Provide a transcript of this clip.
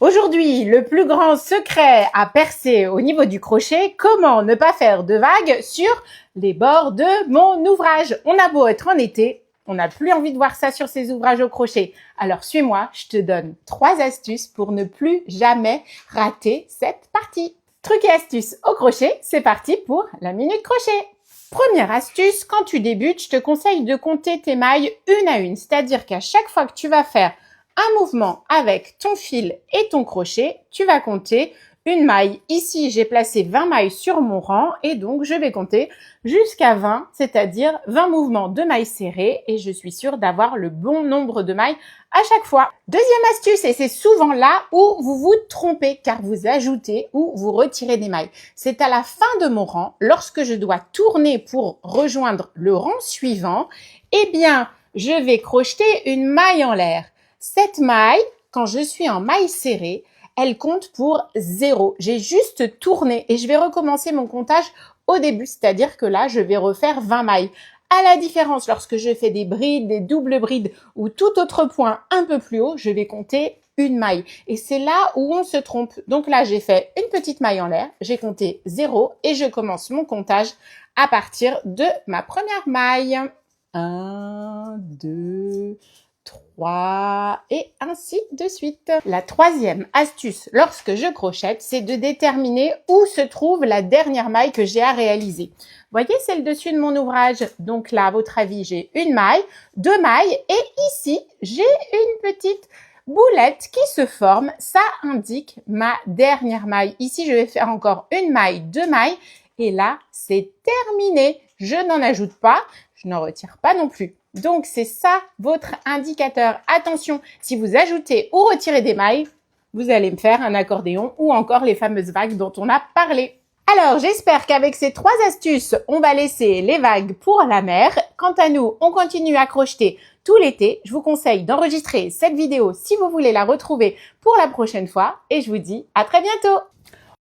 Aujourd'hui, le plus grand secret à percer au niveau du crochet, comment ne pas faire de vagues sur les bords de mon ouvrage. On a beau être en été, on n'a plus envie de voir ça sur ses ouvrages au crochet. Alors suis-moi, je te donne 3 astuces pour ne plus jamais rater cette partie. Trucs et astuces au crochet, c'est parti pour la minute crochet. Première astuce, quand tu débutes, je te conseille de compter tes mailles une à une. C'est-à-dire qu'à chaque fois que tu vas faire un mouvement avec ton fil et ton crochet, tu vas compter une maille. Ici, j'ai placé 20 mailles sur mon rang et donc je vais compter jusqu'à 20, c'est-à-dire 20 mouvements de mailles serrées et je suis sûre d'avoir le bon nombre de mailles à chaque fois. Deuxième astuce, et c'est souvent là où vous vous trompez car vous ajoutez ou vous retirez des mailles. C'est à la fin de mon rang, lorsque je dois tourner pour rejoindre le rang suivant, eh bien, je vais crocheter une maille en l'air. Cette maille, quand je suis en maille serrée, elle compte pour 0. J'ai juste tourné et je vais recommencer mon comptage au début, c'est-à-dire que là, je vais refaire 20 mailles. À la différence, lorsque je fais des brides, des doubles brides ou tout autre point un peu plus haut, je vais compter une maille. Et c'est là où on se trompe. Donc là, j'ai fait une petite maille en l'air, j'ai compté 0 et je commence mon comptage à partir de ma première maille. 1, 2, 3 et ainsi de suite. La troisième astuce lorsque je crochette, c'est de déterminer où se trouve la dernière maille que j'ai à réaliser. Voyez, c'est le dessus de mon ouvrage. Donc là, à votre avis, j'ai une maille, 2 mailles et ici, j'ai une petite boulette qui se forme. Ça indique ma dernière maille. Ici, je vais faire encore une maille, 2 mailles et là, c'est terminé. Je n'en ajoute pas, je n'en retire pas non plus. Donc, c'est ça votre indicateur. Attention, si vous ajoutez ou retirez des mailles, vous allez me faire un accordéon ou encore les fameuses vagues dont on a parlé. Alors, j'espère qu'avec ces 3 astuces, on va laisser les vagues pour la mer. Quant à nous, on continue à crocheter tout l'été. Je vous conseille d'enregistrer cette vidéo si vous voulez la retrouver pour la prochaine fois. Et je vous dis à très bientôt.